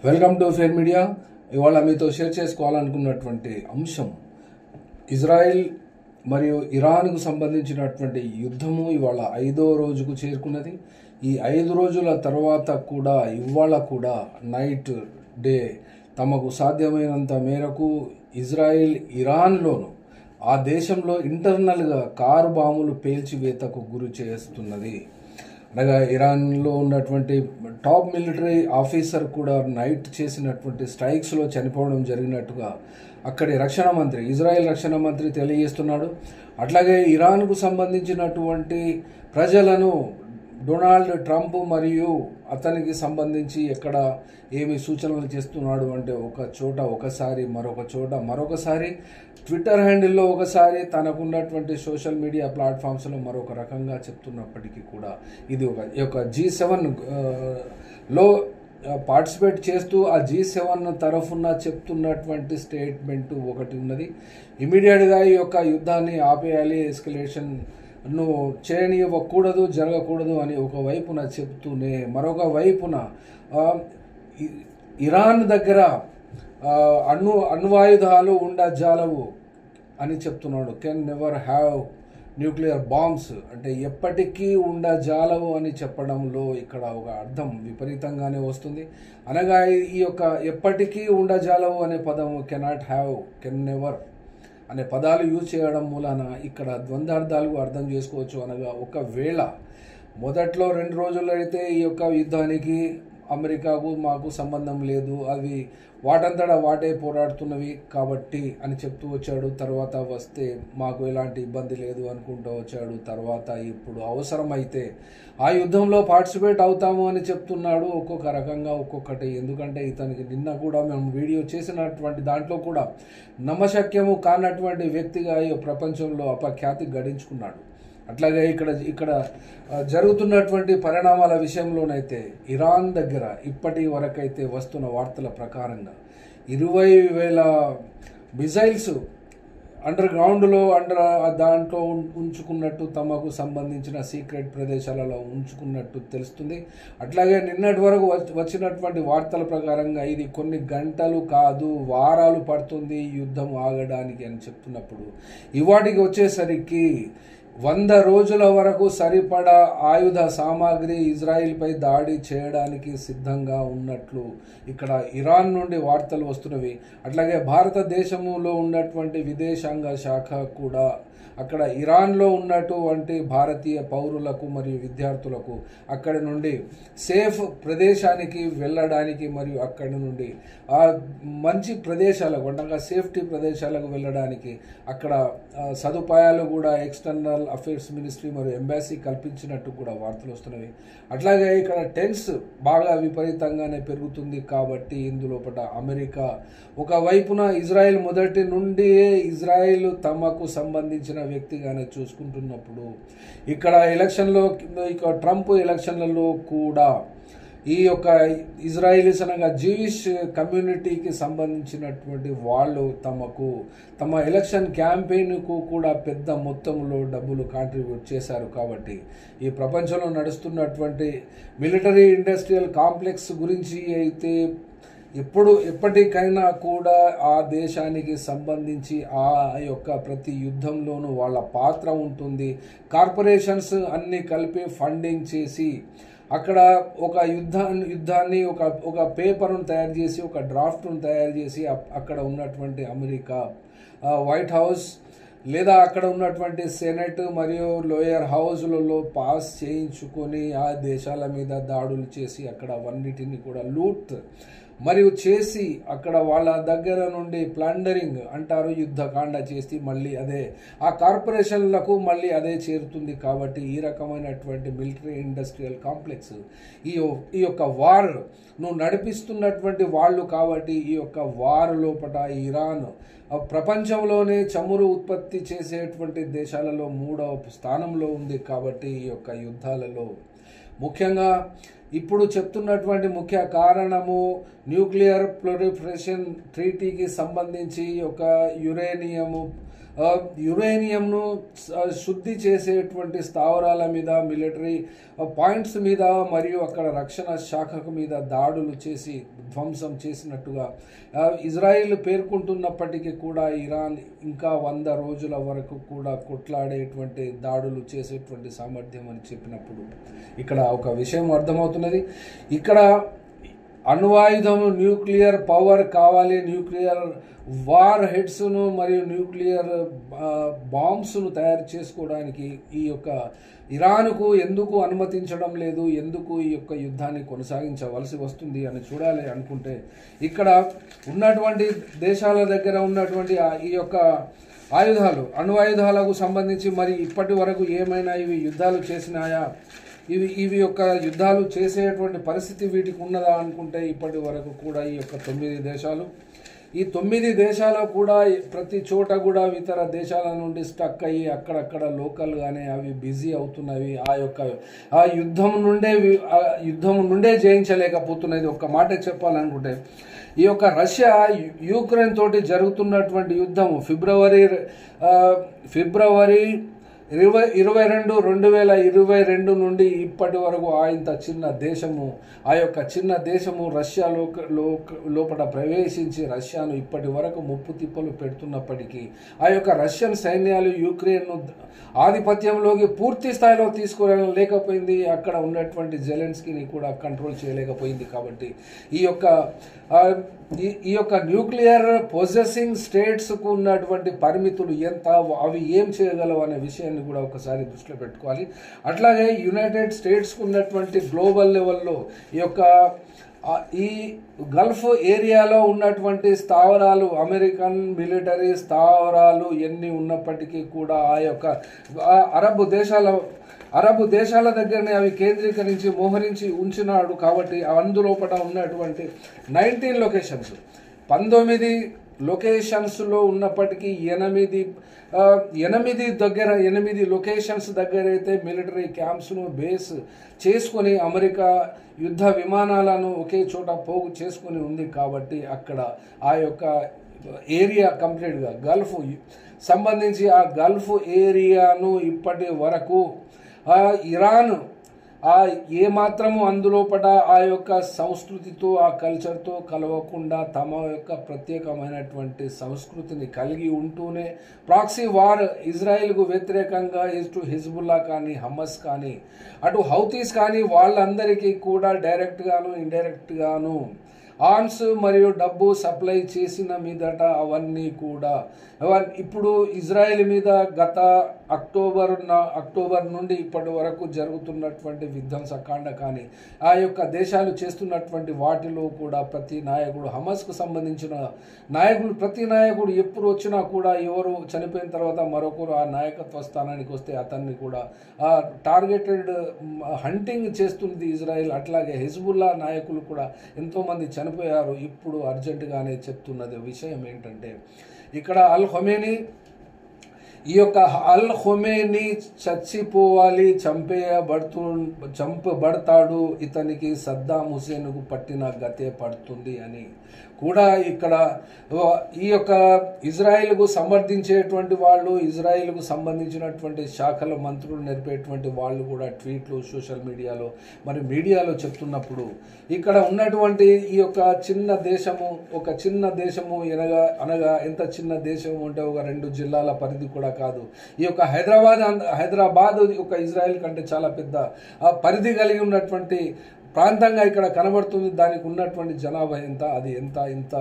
Welcome to fair media. ఇవాళ మీతో share చేసుకోవాలనుకున్నటువంటి అంశం ఇజ్రాయెల్ మరియు ఇరాన్కు సంబంధించినటువంటి యుద్ధము ఇవాళ 5వ రోజుకు చేరుకున్నది. ఈ 5 రోజుల తర్వాత కూడా ఇవాళ కూడా నైట్ డే తమకు సాధ్యమైనంత మేరకు ఇజ్రాయెల్ ఇరాన్లోను ఆ దేశంలో ఇంటర్నల్గా కారు బాంబులు పేల్చివేతకు గురి చేస్తున్నది. అనగా ఇరాన్లో ఉన్నటువంటి టాప్ మిలిటరీ ఆఫీసర్ కూడా నైట్ చేసినటువంటి స్ట్రైక్స్లో చనిపోవడం జరిగినట్టుగా అక్కడి రక్షణ మంత్రి, ఇజ్రాయెల్ రక్షణ మంత్రి తెలియజేస్తున్నాడు. అట్లాగే ఇరాన్కు సంబంధించినటువంటి ప్రజలను డొనాల్డ్ ట్రంప్ మరియు అతనికి సంబంధించి ఎక్కడ ఏమి సూచనలు చేస్తున్నాడు అంటే ఒక చోట ఒకసారి మరొకసారి ట్విట్టర్ హ్యాండిల్లో ఒకసారి తనకున్నటువంటి సోషల్ మీడియా ప్లాట్ఫామ్స్లో మరొక రకంగా చెప్తున్నప్పటికీ కూడా ఇది ఒక G7 లో పార్టిసిపేట్ చేస్తూ ఆ G7 తరఫున చెప్తున్నటువంటి స్టేట్మెంట్ ఒకటి ఉన్నది. ఇమీడియట్గా ఈ యొక్క యుద్ధాన్ని ఆపేయాలి, ఎస్కలేషన్ చేయనివ్వకూడదు, జరగకూడదు అని ఒక వైపున చెప్తూనే మరొక వైపున ఇరాన్ దగ్గర అణ్వాయుధాలు ఉండజాలవు అని చెప్తున్నాడు. Can never have nuclear bombs అంటే ఎప్పటికీ ఉండజాలవు అని చెప్పడంలో ఇక్కడ ఒక అర్థం విపరీతంగానే వస్తుంది. అనగా ఈ యొక్క ఎప్పటికీ ఉండజాలవు అనే పదం కెనాట్ హ్యావ్, కెన్ నెవర్ అనే పదాలు యూజ్ చేయడం మూలాన ఇక్కడ ద్వంద్వార్థాలు అర్థం చేసుకోవచ్చు. అనగా ఒకవేళ మొదట్లో 2 రోజులు అయితే ఈ యొక్క యుద్ధానికి అమెరికాకు మాకు సంబంధం లేదు, అవి వాటంతటా వాటే పోరాడుతున్నవి కాబట్టి అని చెప్తూ వచ్చాడు. తర్వాత వస్తే మాకు ఎలాంటి ఇబ్బంది లేదు అనుకుంటూ వచ్చాడు. తర్వాత ఇప్పుడు అవసరమైతే ఆ యుద్ధంలో పార్టిసిపేట్ అవుతాము అని చెప్తున్నాడు. ఒక్కొక్క రకంగా ఒక్కొక్కటి. ఎందుకంటే ఇతనికి నిన్న కూడా మేము వీడియో చేసినటువంటి దాంట్లో కూడా నమ్మశక్యము కానటువంటి వ్యక్తిగా ఈ ప్రపంచంలో అపఖ్యాతి గడించుకున్నాడు. అట్లాగే ఇక్కడ జరుగుతున్నటువంటి పరిణామాల విషయంలోనైతే ఇరాన్ దగ్గర ఇప్పటి వరకైతే వస్తున్న వార్తల ప్రకారంగా 20,000 మిజైల్స్ అండర్ గ్రౌండ్లో దాంట్లో ఉంచుకున్నట్టు, తమకు సంబంధించిన సీక్రెట్ ప్రదేశాలలో ఉంచుకున్నట్టు తెలుస్తుంది. అట్లాగే నిన్నటి వరకు వచ్చినటువంటి వార్తల ప్రకారంగా ఇది కొన్ని గంటలు కాదు వారాలు పడుతుంది యుద్ధం ఆగడానికి అని చెప్తున్నప్పుడు ఇవాటికి వచ్చేసరికి 100 రోజుల వరకు సరిపడా ఆయుధ సామాగ్రి ఇజ్రాయిల్పై దాడి చేయడానికి సిద్ధంగా ఉన్నట్లు ఇక్కడ ఇరాన్ నుండి వార్తలు వస్తున్నవి. అట్లాగే భారతదేశంలో ఉన్నటువంటి విదేశాంగ శాఖ కూడా అక్కడ ఇరాన్లో ఉన్నటువంటి భారతీయ పౌరులకు మరియు విద్యార్థులకు అక్కడి నుండి సేఫ్ ప్రదేశానికి వెళ్ళడానికి మరియు అక్కడి నుండి ఆ మంచి ప్రదేశాలకు అంటే సేఫ్టీ ప్రదేశాలకు వెళ్ళడానికి అక్కడ సదుపాయాలు కూడా ఎక్స్టర్నల్ అఫేర్స్ మినిస్ట్రీ మరియు ఎంబాసీ కల్పించినట్టు కూడా వార్తలు వస్తున్నవి. అట్లాగే ఇక్కడ టెన్స్ బాగా విపరీతంగానే పెరుగుతుంది కాబట్టి ఇందులోపట అమెరికా ఒకవైపున ఇజ్రాయెల్ మొదటి నుండి ఇజ్రాయెల్ తమకు సంబంధించిన వ్యక్తిగానే చూసుకుంటున్నప్పుడు ఇక్కడ ఎలక్షన్లో ట్రంప్ ఎలక్షన్లలో కూడా ఈ యొక్క ఇజ్రాయిలీస్ అనగా జూయిష్ కమ్యూనిటీకి సంబంధించినటువంటి వాళ్ళు తమ ఎలక్షన్ క్యాంపెయిన్కు కూడా పెద్ద మొత్తంలో డబ్బులు కాంట్రిబ్యూట్ చేశారు. కాబట్టి ఈ ప్రపంచంలో నడుస్తున్నటువంటి మిలిటరీ ఇండస్ట్రియల్ కాంప్లెక్స్ గురించి అయితే ఎప్పటికైనా కూడా ఆ దేశానికి సంబంధించి ఆ యొక్క ప్రతి యుద్ధంలోనూ వాళ్ళ పాత్ర ఉంటుంది. కార్పొరేషన్స్ అన్ని కలిపి ఫండింగ్ చేసి అక్కడ ఒక యుద్ధాన్ని ఒక పేపర్ను తయారు చేసి ఒక డ్రాఫ్ట్ను తయారు చేసి అక్కడ ఉన్నటువంటి అమెరికా వైట్ హౌస్ లేదా అక్కడ ఉన్నటువంటి సెనెట్ మరియు లోయర్ హౌస్లలో పాస్ చేయించుకొని ఆ దేశాల మీద దాడులు చేసి అక్కడ అన్నిటిని కూడా లూట్ మరియు చేసి అక్కడ వాళ్ళ దగ్గర నుండి ప్లాండరింగ్ అంటారు, యుద్ధకాండ చేసి మళ్ళీ అదే ఆ కార్పొరేషన్లకు మళ్ళీ అదే చేరుతుంది. కాబట్టి ఈ రకమైనటువంటి మిలిటరీ ఇండస్ట్రియల్ కాంప్లెక్స్ ఈ యొక్క వార్ నడిపిస్తున్నటువంటి వాళ్ళు. కాబట్టి ఈ యొక్క వార్ లోపల ఇరాన్ ప్రపంచంలోనే చమురు ఉత్పత్తి చేసేటువంటి దేశాలలో 3వ స్థానంలో ఉంది. కాబట్టి ఈ యొక్క యుద్ధాలలో ముఖ్యంగా ఇప్పుడు చెప్తున్నటువంటి ముఖ్య కారణము న్యూక్లియర్ ప్రొలిఫరేషన్ ట్రీటీకి సంబంధించి ఒక యురేనియము యురేనియంను శుద్ధి చేసేటువంటి స్థావరాల మీద, మిలిటరీ పాయింట్స్ మీద మరియు అక్కడ రక్షణ శాఖకు మీద దాడులు చేసి ధ్వంసం చేసినట్టుగా ఇజ్రాయిల్ పేర్కొంటున్నప్పటికీ కూడా ఇరాన్ ఇంకా 100 రోజుల వరకు కూడా కొట్లాడేటువంటి దాడులు చేసేటువంటి సామర్థ్యం అని చెప్పినప్పుడు ఇక్కడ ఒక విషయం అర్థమవుతున్నది. ఇక్కడ అణ్వాయుధము, న్యూక్లియర్ పవర్ కావాలి, న్యూక్లియర్ వార్ హెడ్స్ను మరియు న్యూక్లియర్ బాంబ్స్ను తయారు చేసుకోవడానికి ఈ యొక్క ఇరాన్కు ఎందుకు అనుమతించడం లేదు, ఎందుకు ఈ యొక్క యుద్ధాన్ని కొనసాగించవలసి వస్తుంది అని చూడాలి అనుకుంటే ఇక్కడ ఉన్నటువంటి దేశాల దగ్గర ఉన్నటువంటి ఈ యొక్క ఆయుధాలు, అణ్వాయుధాలకు సంబంధించి మరి ఇప్పటి వరకు ఏమైనా ఇవి యుద్ధాలు చేసినాయా, ఇవి యొక్క యుద్ధాలు చేసేటువంటి పరిస్థితి వీటికి ఉన్నదా అనుకుంటే ఇప్పటి వరకు కూడా ఈ యొక్క 9 దేశాలు, ఈ 9 దేశాలు కూడా ప్రతి చోట కూడా ఇతర దేశాల నుండి స్టక్ అయ్యి అక్కడక్కడ లోకల్గానే అవి బిజీ అవుతున్నవి. ఆ యుద్ధం నుండే జయించలేకపోతున్నది. ఒక్క మాట చెప్పాలనుకుంటే ఈ యొక్క రష్యా యుక్రెయిన్ తోటి జరుగుతున్నటువంటి యుద్ధం ఫిబ్రవరి 22, 2022 నుండి ఇప్పటి వరకు ఇంత చిన్న దేశము, ఆ యొక్క చిన్న దేశము రష్యా లోపల ప్రవేశించి రష్యాను ఇప్పటి వరకు ముప్పు తిప్పలు పెడుతున్నప్పటికీ ఆ యొక్క రష్యన్ సైన్యాలు యుక్రెయిన్ను ఆధిపత్యంలోకి పూర్తి స్థాయిలో తీసుకురాలేకపోయింది. అక్కడ ఉన్నటువంటి జెలెన్స్కీని కూడా కంట్రోల్ చేయలేకపోయింది. కాబట్టి ఈ యొక్క న్యూక్లియర్ పొజెసింగ్ స్టేట్స్కు ఉన్నటువంటి పరిమితులు ఎంత, అవి ఏం చేయగలవు అనే విషయాన్ని కూడా ఒకసారి దృష్టిలో పెట్టుకోవాలి. అట్లాగే యునైటెడ్ స్టేట్స్కు ఉన్నటువంటి గ్లోబల్ లెవెల్లో ఈ గల్ఫ్ ఏరియాలో ఉన్నటువంటి స్థావరాలు, అమెరికన్ మిలిటరీ స్థావరాలు ఎన్ని ఉన్నప్పటికీ కూడా ఆ యొక్క అరబ్ దేశాల దగ్గరనే అవి కేంద్రీకరించి మోహరించి ఉంచినాడు. కాబట్టి అందులోపట ఉన్నటువంటి 19 లొకేషన్స్, 19 లొకేషన్స్లో ఉన్నప్పటికీ 8 లొకేషన్స్ దగ్గర అయితే మిలిటరీ క్యాంప్స్ను బేస్ చేసుకొని అమెరికా యుద్ధ విమానాలను ఒకే చోట పోగు చేసుకొని ఉంది. కాబట్టి అక్కడ ఆ యొక్క ఏరియా కంప్లీట్గా గల్ఫ్ సంబంధించి ఆ గల్ఫ్ ఏరియాను ఇప్పటి వరకు ఇరాన్ ఏమాత్రము అందులోపట ఆ యొక్క సంస్కృతితో, ఆ కల్చర్తో కలవకుండా తమ యొక్క ప్రత్యేకమైనటువంటి సంస్కృతిని కలిగి ఉంటూనే ప్రాక్సీ వార్ ఇజ్రాయెల్కు వ్యతిరేకంగా ఇటు హిజ్బుల్లా కానీ, హమస్ కానీ, అటు హౌతీస్ కానీ వాళ్ళందరికీ కూడా డైరెక్ట్గాను ఇండైరెక్ట్గాను ఆర్మ్స్ మరియు డబ్బు సప్లై చేసిన మీదట అవన్నీ కూడా ఇప్పుడు ఇజ్రాయెల్ మీద గత అక్టోబర్ నుండి ఇప్పటి వరకు జరుగుతున్నటువంటి విధ్వంసకాండ కానీ ఆ యొక్క దేశాలు చేస్తున్నటువంటి వాటిలో కూడా ప్రతి నాయకుడు, హమస్కు సంబంధించిన నాయకులు, ప్రతి నాయకుడు ఎప్పుడు వచ్చినా కూడా ఎవరు చనిపోయిన తర్వాత మరొకరు ఆ నాయకత్వ స్థానానికి వస్తే అతన్ని కూడా టార్గెటెడ్ హంటింగ్ చేస్తుంది ఇజ్రాయెల్. అట్లాగే హిజ్బుల్లా నాయకులు కూడా ఎంతోమంది చనిపోయారు. ఇప్పుడు అర్జెంటుగానే చెప్తున్నది విషయం ఏంటంటే ఇక్కడ ఈ యొక్క అల్ ఖొమేనీ చచ్చిపోవాలి, చంపబడతాడు, ఇతనికి సద్దాం హుసేన్కు పట్టిన గతే పడుతుంది అని కూడా ఇక్కడ ఈ యొక్క ఇజ్రాయిల్కు సమర్థించేటువంటి వాళ్ళు, ఇజ్రాయిల్కు సంబంధించినటువంటి శాఖల మంత్రులు నేర్పేటువంటి వాళ్ళు కూడా ట్వీట్లు సోషల్ మీడియాలో మరి మీడియాలో చెప్తున్నప్పుడు ఇక్కడ ఉన్నటువంటి ఈ యొక్క చిన్న దేశము అనగా ఎంత చిన్న దేశము అంటే ఒక 2 జిల్లాల పరిధి కూడా కాదు. ఈ యొక్క హైదరాబాద్ ఒక ఇజ్రాయెల్ కంటే చాలా పెద్ద పరిధి కలిగి ఉన్నటువంటి ప్రాంతంగా ఇక్కడ కనబడుతుంది. దానికి ఉన్నటువంటి జనాభా ఎంత, అది ఇంత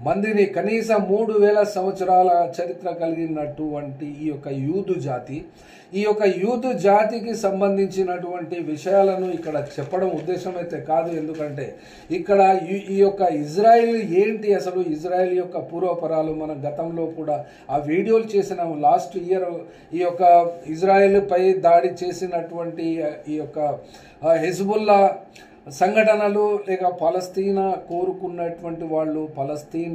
మందిని కనీసం 3000 సంవత్సరాల చరిత్ర కలిగినటువంటి ఈ యొక్క యూదు జాతికి సంబంధించినటువంటి విషయాలను ఇక్కడ చెప్పడం ఉద్దేశం అయితే కాదు. ఎందుకంటే ఇక్కడ ఈ యొక్క ఇజ్రాయిల్ ఏంటి, అసలు ఇజ్రాయిల్ యొక్క పూర్వపరాలు మనం గతంలో కూడా ఆ వీడియోలు చేసినాము. లాస్ట్ ఇయర్ ఈ యొక్క ఇజ్రాయిల్ పై దాడి చేసినటువంటి ఈ యొక్క హిజ్బుల్లా సంఘటనలు లేక పాలస్తీనా కోరుకున్నటువంటి వాళ్ళు పాలస్తీన్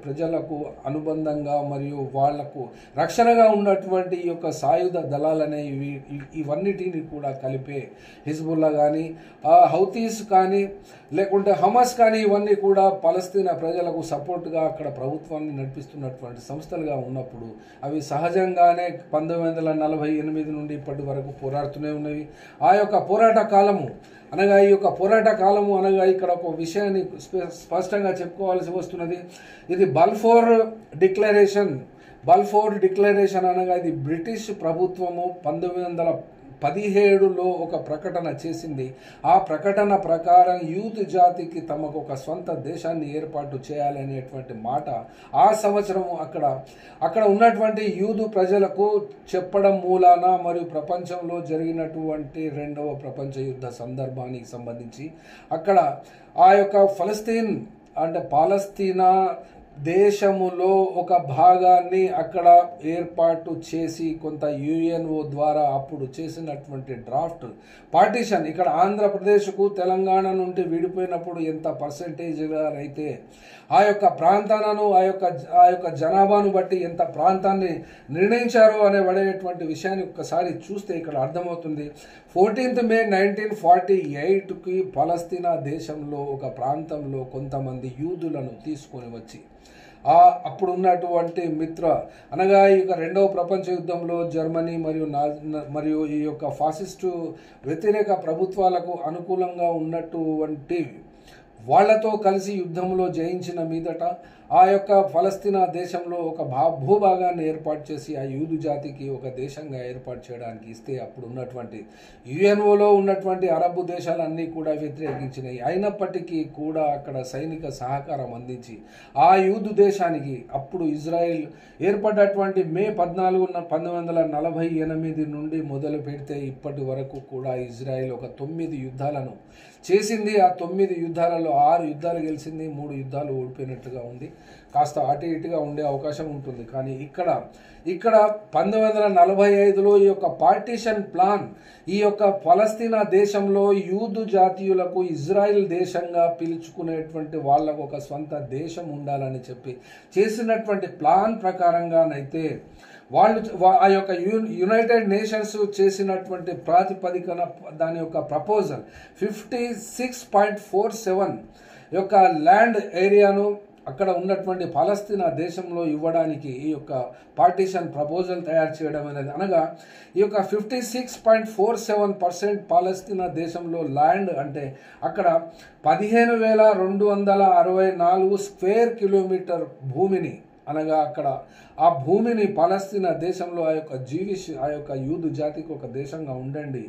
ప్రజలకు అనుబంధంగా మరియు వాళ్లకు రక్షణగా ఉన్నటువంటి ఈ యొక్క సాయుధ దళాలనేవి ఇవన్నిటిని కూడా కలిపే హిజ్బుల్లా కానీ హౌతీస్ కానీ లేకుంటే హమాస్ కానీ ఇవన్నీ కూడా పాలస్తీనా ప్రజలకు సపోర్ట్గా అక్కడ ప్రభుత్వాన్ని నడిపిస్తున్నటువంటి సంస్థలుగా ఉన్నప్పుడు అవి సహజంగానే 1948 నుండి ఇప్పటి వరకు పోరాడుతూనే ఉన్నవి. ఆ యొక్క పోరాట కాలము అనగా ఈ యొక్క పోరాట కాలము అనగా ఇక్కడ ఒక విషయాన్ని స్పష్టంగా చెప్పుకోవాల్సి వస్తున్నది. ఇది బల్ఫోర్ డిక్లరేషన్ అనగా ఇది బ్రిటిష్ ప్రభుత్వము 1917లో ఒక ప్రకటన చేసింది. ఆ ప్రకటన ప్రకారం యూదు జాతికి తమకు ఒక స్వంత దేశాన్ని ఏర్పాటు చేయాలనేటువంటి మాట ఆ సంవత్సరం అక్కడ ఉన్నటువంటి యూదు ప్రజలకు చెప్పడం మూలాన మరియు ప్రపంచంలో జరిగినటువంటి 2వ ప్రపంచ యుద్ధ సందర్భానికి సంబంధించి అక్కడ ఆ యొక్క పాలస్తీనా దేశములో ఒక భాగాన్ని అక్కడ ఏర్పాటు చేసి కొంత యుఎన్ఓ ద్వారా అప్పుడు చేసినటువంటి డ్రాఫ్ట్ పార్టీషన్ ఇక్కడ ఆంధ్రప్రదేశ్కు తెలంగాణ నుండి విడిపోయినప్పుడు ఎంత పర్సెంటేజ్గా అయితే ఆ యొక్క ప్రాంతాలను ఆ యొక్క జనాభాను బట్టి ఎంత ప్రాంతాన్ని నిర్ణయించారో అనేటువంటి విషయాన్ని ఒక్కసారి చూస్తే ఇక్కడ అర్థమవుతుంది. 14th May 1948కి పాలస్తీనా దేశంలో ఒక ప్రాంతంలో కొంతమంది యూదులను తీసుకొని వచ్చి అప్పుడు ఉన్నటువంటి అనగా ఈ యొక్క 2వ ప్రపంచ యుద్ధంలో జర్మనీ మరియు ఈ యొక్క ఫాసిస్టు వ్యతిరేక ప్రభుత్వాలకు అనుకూలంగా ఉన్నటువంటి వాళ్లతో కలిసి యుద్ధంలో జయించిన మీదట ఆ యొక్క ఫలస్తీనా దేశంలో ఒక భూభాగాన్ని ఏర్పాటు చేసి ఆ యూదు జాతికి ఒక దేశంగా ఏర్పాటు చేయడానికి ఇస్తే అప్పుడు ఉన్నటువంటి యుఎన్ఓలో ఉన్నటువంటి అరబ్ దేశాలన్నీ కూడా వ్యతిరేకించినాయి. అయినప్పటికీ కూడా అక్కడ సైనిక సహకారం అందించి ఆ యూదు దేశానికి అప్పుడు ఇజ్రాయెల్ ఏర్పడ్డటువంటి మే 14, 1948 నుండి మొదలు పెడితే ఇప్పటి వరకు కూడా ఇజ్రాయెల్ ఒక 9 యుద్ధాలను చేసింది. ఆ 9 యుద్ధాలలో 6 యుద్ధాలు గెలిచింది, 3 యుద్ధాలు ఓడిపోయినట్టుగా ఉంది. కాస్త అటు ఇటుగా ఉండే అవకాశం ఉంటుంది. కానీ ఇక్కడ 1945లో ఈ యొక్క పార్టీషన్ ప్లాన్ ఈ యొక్క ఫలస్తీనా దేశంలో యూదు జాతీయులకు ఇజ్రాయిల్ దేశంగా పిలుచుకునేటువంటి వాళ్ళకు ఒక స్వంత దేశం ఉండాలని చెప్పి చేసినటువంటి ప్లాన్ ప్రకారంగానైతే వాళ్ళు ఆ యొక్క యునైటెడ్ నేషన్స్ చేసినటువంటి ప్రాతిపదికన దాని యొక్క ప్రపోజల్ 56.47 యొక్క ల్యాండ్ ఏరియాను అక్కడ ఉన్నటువంటి పాలస్తీనా దేశంలో ఇవ్వడానికి ఈ యొక్క పార్టీషన్ ప్రపోజల్ తయారు చేయడం అనేది అనగా ఈ యొక్క 56.47% పాలస్తీనా దేశంలో ల్యాండ్ అంటే అక్కడ 15,264 స్క్వేర్ కిలోమీటర్ భూమిని అనగా అక్కడ ఆ భూమిని పాలస్తీనా దేశంలో ఆ యొక్క యూదు జాతికి ఒక దేశంగా ఉండండి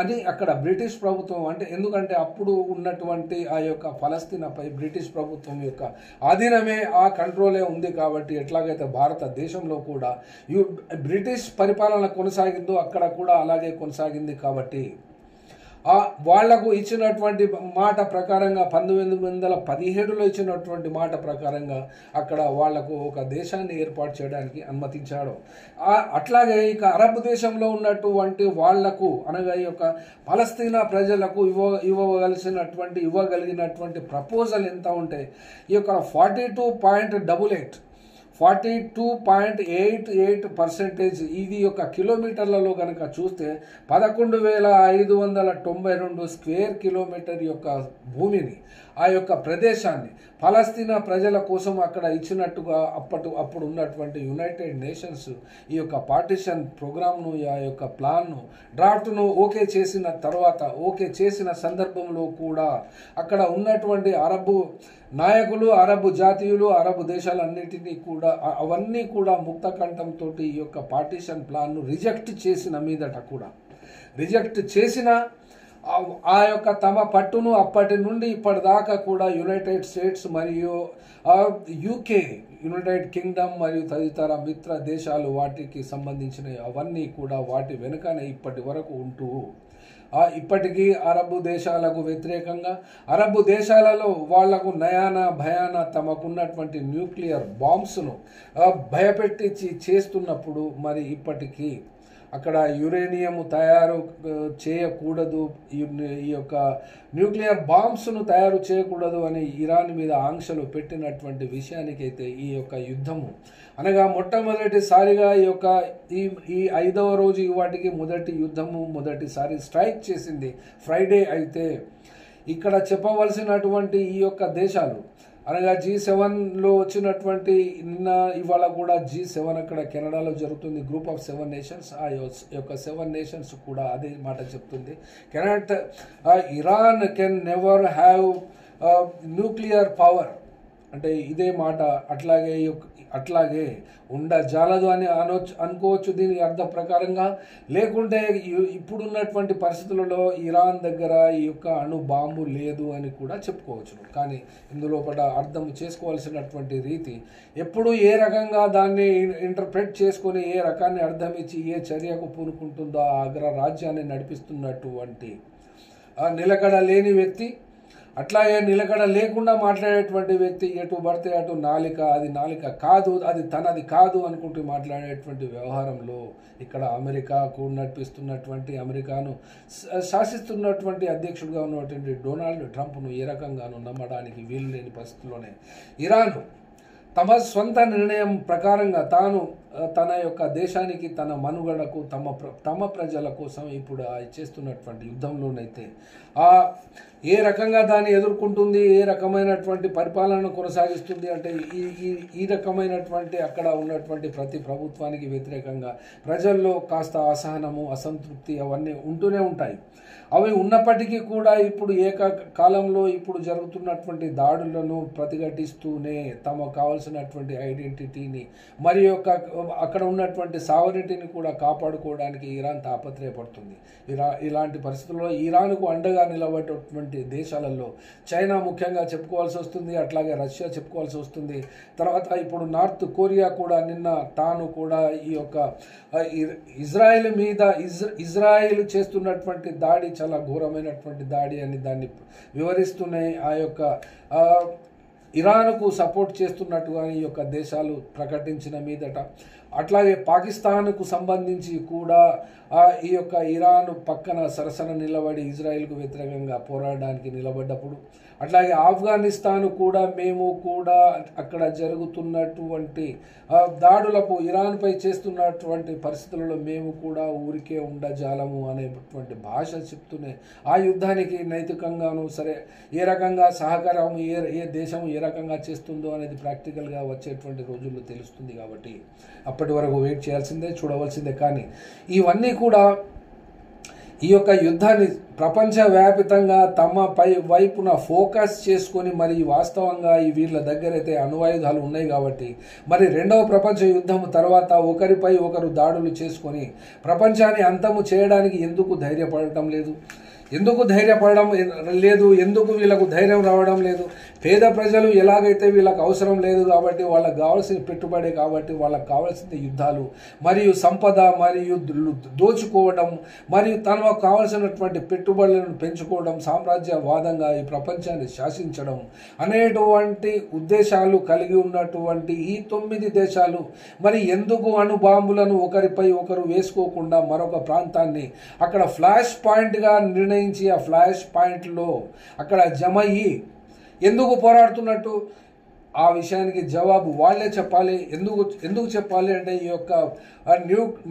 అని అక్కడ బ్రిటిష్ ప్రభుత్వం ఎందుకంటే అప్పుడు ఉన్నటువంటి ఆ యొక్క ఫలస్తీనాపై బ్రిటిష్ ప్రభుత్వం యొక్క ఆధీనమే ఆ కంట్రోలే ఉంది కాబట్టి ఎట్లాగైతే భారతదేశంలో కూడా బ్రిటిష్ పరిపాలన కొనసాగిందో అక్కడ కూడా అలాగే కొనసాగింది కాబట్టి వాళ్లకు ఇచ్చినటువంటి మాట ప్రకారంగా 1917లో ఇచ్చినటువంటి మాట ప్రకారంగా అక్కడ వాళ్లకు ఒక దేశాన్ని ఏర్పాటు చేయడానికి అనుమతించాడు. అట్లాగే ఇక అరబ్ దేశంలో ఉన్నటువంటి వాళ్లకు అనగా ఈ యొక్క పాలస్తీనా ప్రజలకు ఇవ్వగలిగినటువంటి ప్రపోజల్ ఎంత ఉంటే ఈ యొక్క 42.88% ఇది యొక్క కిలోమీటర్లలో కనుక చూస్తే 11,592 స్క్వేర్ కిలోమీటర్ యొక్క భూమిని ఆ యొక్క ప్రదేశాన్ని పాలస్తీనా ప్రజల కోసం అక్కడ ఇచ్చినట్టుగా అప్పుడు ఉన్నటువంటి యునైటెడ్ నేషన్స్ ఈ యొక్క పార్టీషన్ ప్రోగ్రామ్ను ఆ యొక్క ప్లాన్ను డ్రాఫ్ట్ను ఓకే చేసిన సందర్భంలో కూడా అక్కడ ఉన్నటువంటి అరబ్ నాయకులు అరబ్ జాతీయులు అరబ్ దేశాలన్నిటినీ కూడా అవన్నీ కూడా ముక్త కంఠంతో ఈ యొక్క పార్టీషన్ ప్లాన్ను రిజెక్ట్ చేసిన ఆ యొక్క తమ పట్టును అప్పటి నుండి ఇప్పటిదాకా కూడా యునైటెడ్ స్టేట్స్ మరియు యూకే యునైటెడ్ కింగ్డమ్ మరియు తదితర మిత్ర దేశాలు వాటికి సంబంధించిన అవన్నీ కూడా వాటి వెనుకనే ఇప్పటి వరకు ఉంటూ ఇప్పటికీ అరబ్ దేశాలకు వ్యతిరేకంగా అరబ్ దేశాలలో వాళ్లకు నయాన భయాన తమకున్నటువంటి న్యూక్లియర్ బాంబ్స్ను భయపెట్టి చేస్తున్నప్పుడు మరి ఇప్పటికీ అక్కడ యురేనియం తయారు చేయకూడదు, ఈ యొక్క న్యూక్లియర్ బాంబ్స్ను తయారు చేయకూడదు అని ఇరాన్ మీద ఆంక్షలు పెట్టినటువంటి విషయానికైతే ఈ యొక్క యుద్ధము అనగా మొట్టమొదటిసారిగా ఈ 5వ రోజు వాటికి మొదటి యుద్ధము మొదటిసారి స్ట్రైక్ చేసింది ఫ్రైడే. అయితే ఇక్కడ చెప్పవలసినటువంటి ఈ యొక్క దేశాలు అనగా G7లో వచ్చినటువంటి ఇవాళ కూడా G7 అక్కడ కెనడాలో జరుగుతుంది, గ్రూప్ ఆఫ్ 7 నేషన్స్. ఆ యొక్క 7 నేషన్స్ కూడా అదే మాట చెప్తుంది. Iran can never have nuclear power అంటే ఇదే మాట అట్లాగే ఉండజాలదు అని అనుకోవచ్చు దీనికి అర్థం ప్రకారంగా. లేకుంటే ఇప్పుడున్నటువంటి పరిస్థితులలో ఇరాన్ దగ్గర ఈ యొక్క అణు బాంబు లేదు అని కూడా చెప్పుకోవచ్చు. కానీ ఇందులో అర్థం చేసుకోవాల్సినటువంటి రీతి ఎప్పుడు ఏ రకంగా దాన్ని ఇంటర్ప్రెట్ చేసుకొని ఏ రకాన్ని అర్థం ఇచ్చి ఏ చర్యకు పూనుకుంటుందో ఆ అగ్రరాజ్యాన్ని నడిపిస్తున్నటువంటి నిలకడ లేని వ్యక్తి, అట్లాగే నిలకడ లేకుండా మాట్లాడేటువంటి వ్యక్తి, ఎటు పడితే అటు అది నాలిక కాదు, అది తనది కాదు అనుకుంటూ మాట్లాడేటువంటి వ్యవహారంలో ఇక్కడ అమెరికాకు నడిపిస్తున్నటువంటి అమెరికాను శాసిస్తున్నటువంటి అధ్యక్షుడిగా ఉన్నటువంటి డొనాల్డ్ ట్రంప్ను ఏ రకంగానూ నమ్మడానికి వీలు లేని పరిస్థితుల్లోనే ఇరాన్ తమ సొంత నిర్ణయం ప్రకారంగా తన యొక్క దేశానికి, తన మనుగడకు, తమ ప్రజల కోసం ఇప్పుడు చేస్తున్నటువంటి యుద్ధంలోనైతే ఏ రకంగా దాన్ని ఎదుర్కొంటుంది, ఏ రకమైనటువంటి పరిపాలనను కొనసాగిస్తుంది అంటే ఈ రకమైనటువంటి అక్కడ ఉన్నటువంటి ప్రతి ప్రభుత్వానికి వ్యతిరేకంగా ప్రజల్లో కాస్త అసహనము, అసంతృప్తి అవన్నీ ఉంటూనే ఉంటాయి. అవి ఉన్నప్పటికీ కూడా ఇప్పుడు కాలంలో ఇప్పుడు జరుగుతున్నటువంటి దాడులను ప్రతిఘటిస్తూనే తమకు కావాల్సినటువంటి ఐడెంటిటీని మరియు అక్కడ ఉన్నటువంటి సావరిటీని కూడా కాపాడుకోవడానికి ఇరాన్ తాపత్రయపడుతుంది. ఇలాంటి పరిస్థితుల్లో ఇరాన్కు అండగా నిలబడేటువంటి దేశాలలో చైనా ముఖ్యంగా చెప్పుకోవాల్సి వస్తుంది, అట్లాగే రష్యా చెప్పుకోవాల్సి వస్తుంది. తర్వాత ఇప్పుడు నార్త్ కొరియా కూడా నిన్న తాను కూడా ఈ యొక్క ఇజ్రాయెల్ చేస్తున్నటువంటి దాడి చాలా ఘోరమైనటువంటి దాడి అని దాన్ని వివరిస్తున్నాయి. ఆ యొక్క ఇరాన్కు సపోర్ట్ చేస్తున్నట్టుగా ఈ యొక్క దేశాలు ప్రకటించిన మీదట అట్లాగే పాకిస్తాన్కు సంబంధించి కూడా ఈ యొక్క ఇరాన్ పక్కన సరసన నిలబడి ఇజ్రాయెల్కు వ్యతిరేకంగా పోరాడడానికి నిలబడ్డప్పుడు, అట్లాగే ఆఫ్ఘనిస్తాన్ కూడా మేము కూడా అక్కడ జరుగుతున్నటువంటి దాడులకు ఇరాన్పై చేస్తున్నటువంటి పరిస్థితులలో మేము కూడా ఊరికే ఉండజాలము అనేటువంటి భాష చెప్తూనే ఆ యుద్ధానికి నైతికంగాను సరే ఏ రకంగా సహకారం ఏ దేశం ఏ రకంగా చేస్తుందో అనేది ప్రాక్టికల్గా వచ్చేటువంటి రోజుల్లో తెలుస్తుంది. కాబట్టి అప్పటి వరకు వెయిట్ చేయాల్సిందే, చూడవలసిందే. కానీ ఇవన్నీ కూడా ఈ యొక్క యుద్ధాన్ని ప్రపంచవ్యాప్తంగా తమ వైపున ఫోకస్ చేసుకొని మరి వాస్తవంగా వీళ్ళ దగ్గర అయితే అణువాయుధాలు ఉన్నాయి కాబట్టి మరి రెండవ ప్రపంచ యుద్ధం తర్వాత ఒకరిపై ఒకరు దాడులు చేసుకొని ప్రపంచాన్ని అంతము చేయడానికి ఎందుకు ధైర్యపడటం లేదు, ఎందుకు ధైర్యపడడం లేదు, ఎందుకు వీళ్ళకు ధైర్యం రావడం లేదు? పేద ప్రజలు ఎలాగైతే వీళ్ళకు అవసరం లేదు కాబట్టి వాళ్ళకు కావాల్సిన పెట్టుబడి కాబట్టి వాళ్ళకు కావాల్సిన యుద్ధాలు మరియు సంపద మరియు దోచుకోవడం మరియు తనకు కావాల్సినటువంటి పెట్టుబడులను పెంచుకోవడం, సామ్రాజ్యవాదంగా ఈ ప్రపంచాన్ని శాసించడం అనేటువంటి ఉద్దేశాలు కలిగి ఉన్నటువంటి ఈ 9 దేశాలు మరి ఎందుకు అణుబాంబులను ఒకరిపై ఒకరు వేసుకోకుండా మరొక ప్రాంతాన్ని అక్కడ ఫ్లాష్ పాయింట్గా నిర్ణయించి ఆ ఫ్లాష్ పాయింట్లో అక్కడ జమ అయ్యి ఎందుకు పోరాడుతున్నట్టు ఆ విషయానికి జవాబు వాళ్లే చెప్పాలి. ఎందుకు చెప్పాలి అంటే ఈ యొక్క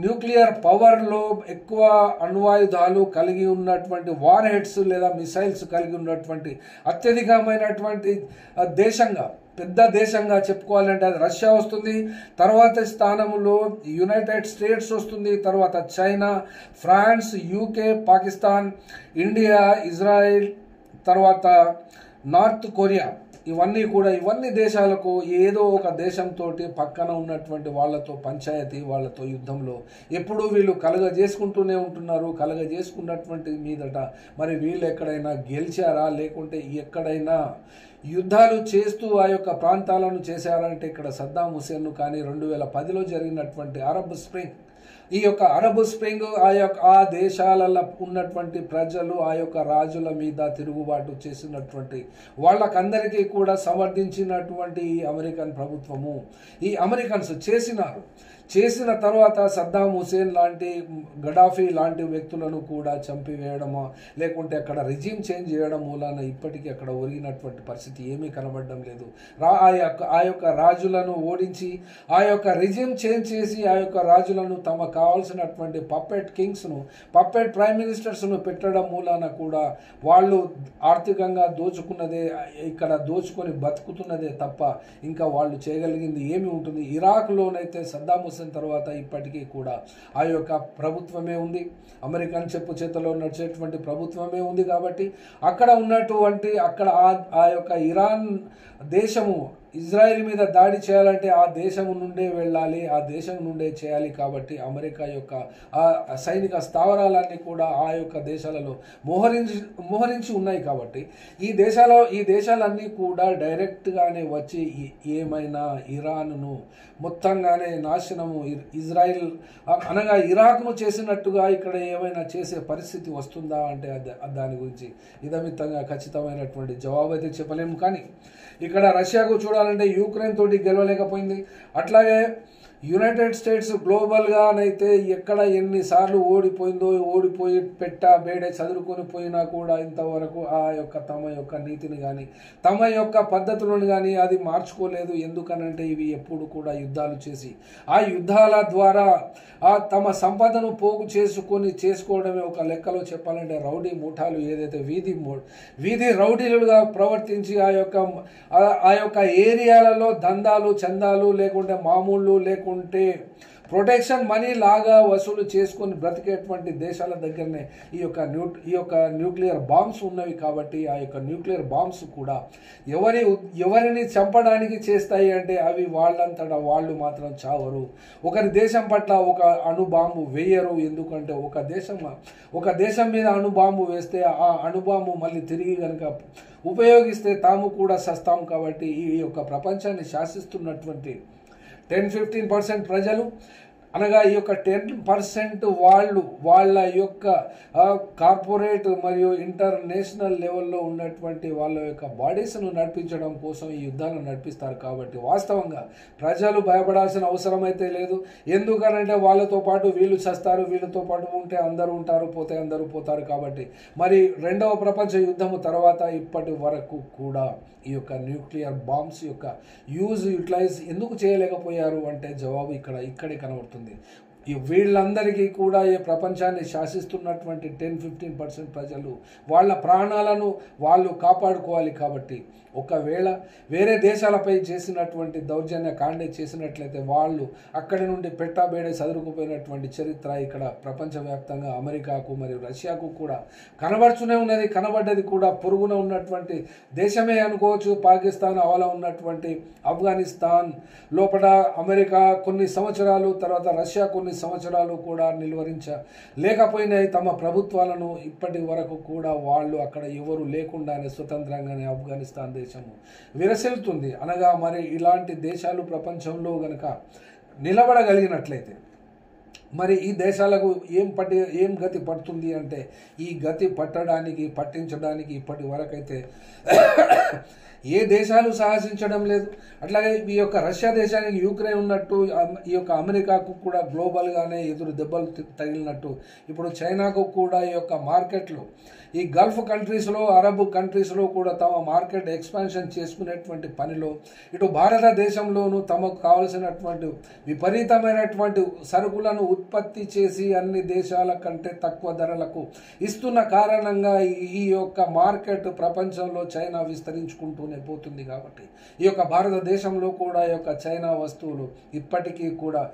న్యూక్లియర్ పవర్లో ఎక్కువ అణ్వాయుధాలు కలిగి ఉన్నటువంటి వార్ హెడ్స్ లేదా మిసైల్స్ కలిగి ఉన్నటువంటి అత్యధికమైనటువంటి దేశంగా, పెద్ద దేశంగా చెప్పుకోవాలంటే అది రష్యా వస్తుంది. తర్వాత స్థానంలో యునైటెడ్ స్టేట్స్ వస్తుంది, తర్వాత China, France, UK, Pakistan, India, Israel, తర్వాత నార్త్ కొరియా. ఇవన్నీ దేశాలకు ఏదో ఒక దేశంతో పక్కన ఉన్నటువంటి వాళ్ళతో పంచాయతీ, వాళ్ళతో యుద్ధంలో ఎప్పుడూ వీళ్ళు కలగజేసుకుంటూనే ఉంటున్నారు. కలగజేసుకున్నటువంటి మీదట మరి వీళ్ళు ఎక్కడైనా గెలిచారా లేకుంటే ఎక్కడైనా యుద్ధాలు చేస్తూ ఆ యొక్క ప్రాంతాలను చేశారంటే ఇక్కడ సద్దాం హుసేన్ను కానీ 2010లో జరిగినటువంటి అరబ్ స్ప్రింగ్, ఈ యొక్క అరబ్ స్ప్రింగ్ ఆ దేశాలలో ఉన్నటువంటి ప్రజలు ఆ యొక్క రాజుల మీద తిరుగుబాటు చేసినటువంటి వాళ్ళకందరికీ కూడా సమర్థించినటువంటి ఈ అమెరికన్ ప్రభుత్వము, ఈ అమెరికన్స్ చేసిన తర్వాత సద్దాం హుసేన్ లాంటి, గడాఫీ లాంటి వ్యక్తులను కూడా చంపివేయడమో లేకుంటే అక్కడ రిజిమ్ చేంజ్ చేయడం మూలాన ఇప్పటికీ అక్కడ ఒరిగినటువంటి పరిస్థితి ఏమీ కనబడడం లేదు. ఆ యొక్క రాజులను ఓడించి ఆ యొక్క రిజిమ్ చేంజ్ చేసి ఆ యొక్క రాజులను తమకు కావాల్సినటువంటి పప్పెట్ కింగ్స్ను, పప్పెట్ ప్రైమ్ మినిస్టర్స్ను పెట్టడం మూలాన కూడా వాళ్ళు ఆర్థికంగా దోచుకున్నదే, ఇక్కడ దోచుకొని బతుకుతున్నదే తప్ప ఇంకా వాళ్ళు చేయగలిగింది ఏమి ఉంటుంది. ఇరాక్లోనైతే సద్దాం హుసేన్ తర్వాత ఇప్పటికీ కూడా ఆ యొక్క ప్రభుత్వమే ఉంది, అమెరికన్ చెప్పు చేతలో నడిచేటువంటి ప్రభుత్వమే ఉంది. కాబట్టి అక్కడ ఉన్నటువంటి ఆ యొక్క ఇరాన్ దేశము ఇజ్రాయెల్ మీద దాడి చేయాలంటే ఆ దేశం నుండే వెళ్ళాలి, ఆ దేశం నుండే చేయాలి. కాబట్టి యొక్క ఆ సైనిక స్థావరాలన్నీ కూడా ఆ యొక్క దేశాలలో మోహరించి ఉన్నాయి. కాబట్టి ఈ దేశాలన్నీ కూడా డైరెక్ట్గానే వచ్చి ఏమైనా ఇరాన్ను మొత్తంగానే నాశనము, ఇజ్రాయిల్ అనగా ఇరాక్ను చేసినట్టుగా ఇక్కడ ఏమైనా చేసే పరిస్థితి వస్తుందా అంటే దాని గురించి ఇదమిత్తంగా ఖచ్చితమైనటువంటి జవాబు అయితే చెప్పలేము. కానీ ఇక్కడ రష్యాకు చూడాలంటే యుక్రెయిన్ తోటి గెలవలేకపోయింది. అట్లాగే యునైటెడ్ స్టేట్స్ గ్లోబల్గానైతే ఎక్కడ ఎన్నిసార్లు ఓడిపోయి బేడే చదువుకొని పోయినా కూడా ఇంతవరకు ఆ యొక్క తమ యొక్క నీతిని కానీ తమ యొక్క పద్ధతులను కానీ అది మార్చుకోలేదు. ఎందుకనంటే ఇవి ఎప్పుడు కూడా యుద్ధాలు చేసి ఆ యుద్ధాల ద్వారా తమ సంపదను పోగు చేసుకోవడమే ఒక లెక్కలో చెప్పాలంటే రౌడీ ముఠాలు ఏదైతే వీధి రౌడీలుగా ప్రవర్తించి ఆ యొక్క ఏరియాలలో దందాలు చందాలు లేకుంటే మామూళ్ళు లేకుంటే ప్రొటెక్షన్ మనీ లాగా వసూలు చేసుకొని బ్రతికేటువంటి దేశాల దగ్గరనే ఈ యొక్క న్యూక్లియర్ బాంబ్స్ ఉన్నవి. కాబట్టి ఆ యొక్క న్యూక్లియర్ బాంబ్స్ కూడా ఎవరిని చంపడానికి చేస్తాయి అంటే అవి వాళ్ళంతటా వాళ్ళు మాత్రం చావరు. ఒకరి దేశం పట్ల ఒక అణుబాంబు వేయరు. ఎందుకంటే ఒక దేశం మీద అణుబాంబు వేస్తే ఆ అణుబాంబు మళ్ళీ తిరిగి కనుక ఉపయోగిస్తే తాము కూడా సస్తాం. కాబట్టి ఈ యొక్క ప్రపంచాన్ని శాసిస్తున్నటువంటి 10-15% ప్రజలు అనగా ఈ యొక్క 10% వాళ్ళ యొక్క కార్పొరేట్ మరియు ఇంటర్నేషనల్ లెవెల్లో ఉన్నటువంటి వాళ్ళ యొక్క బాడీస్ను నడిపించడం కోసం ఈ యుద్ధాలను నడిపిస్తారు. కాబట్టి వాస్తవంగా ప్రజలు భయపడాల్సిన అవసరం అయితే లేదు. ఎందుకనంటే వాళ్ళతో పాటు వీళ్ళు చస్తారు, వీళ్ళతో పాటు ఉంటే అందరూ ఉంటారు, పోతే అందరూ పోతారు. కాబట్టి మరి రెండవ ప్రపంచ యుద్ధము తర్వాత ఇప్పటి వరకు కూడా ఈ యొక్క న్యూక్లియర్ బాంబ్స్ యొక్క యూటిలైజ్ ఎందుకు చేయలేకపోయారు అంటే జవాబు ఇక్కడే కనబడుతుంది. వీళ్ళందరికీ కూడా ఈ ప్రపంచాన్ని శాసిస్తున్నటువంటి 10-15% ప్రజలు వాళ్ళ ప్రాణాలను వాళ్ళు కాపాడుకోవాలి. కాబట్టి ఒకవేళ వేరే దేశాలపై చేసినటువంటి దౌర్జన్య కాండే చేసినట్లయితే వాళ్ళు అక్కడి నుండి పెట్టాబేడే చదువుకుపోయినటువంటి చరిత్ర ఇక్కడ ప్రపంచవ్యాప్తంగా అమెరికాకు మరియు రష్యాకు కూడా కనబడుతూనే ఉన్నది. కనబడ్డది కూడా పొరుగున ఉన్నటువంటి దేశమే అనుకోవచ్చు. పాకిస్తాన్ అవల ఉన్నటువంటి ఆఫ్ఘనిస్తాన్ లోపల అమెరికా కొన్ని సంవత్సరాలు, తర్వాత రష్యా కొన్ని సంవత్సరాలు కూడా లేకపోయినాయి తమ ప్రభుత్వాలను. ఇప్పటి వరకు కూడా వాళ్ళు అక్కడ ఎవరు లేకుండానే స్వతంత్రంగానే ఆఫ్ఘనిస్తాన్ దేశము విరసిల్లుతుంది. అనగా మరి ఇలాంటి దేశాలు ప్రపంచంలో గనక నిలబడగలిగినట్లయితే మరి ఈ దేశాలకు ఏం గతి పడుతుంది అంటే ఈ గతి పట్టించడానికి ఇప్పటి వరకైతే ఏ దేశాలు సాహసించడం లేదు. అట్లాగే ఈ యొక్క రష్యా దేశానికి యుక్రెయిన్ ఉన్నట్టు ఈ యొక్క అమెరికాకు కూడా గ్లోబల్గానే ఎదురు దెబ్బలు తగిలినట్టు ఇప్పుడు చైనాకు కూడా ఈ యొక్క మార్కెట్లు ఈ గల్ఫ్ కంట్రీస్లో, అరబ్ కంట్రీస్లో కూడా తమ మార్కెట్ ఎక్స్పాన్షన్ చేసుకునేటువంటి పనిలో ఇటు భారతదేశంలోనూ తమకు కావలసినటువంటి విపరీతమైనటువంటి సరుకులను ఉత్పత్తి చేసి అన్ని దేశాల కంటే తక్కువ ధరలకు ఇస్తున్న కారణంగా ఈ యొక్క మార్కెట్ ప్రపంచంలో చైనా విస్తరించుకుంటూనే పోతుంది. కాబట్టి ఈ యొక్క భారతదేశంలో కూడా ఈ యొక్క చైనా వస్తువులు ఇప్పటికీ కూడా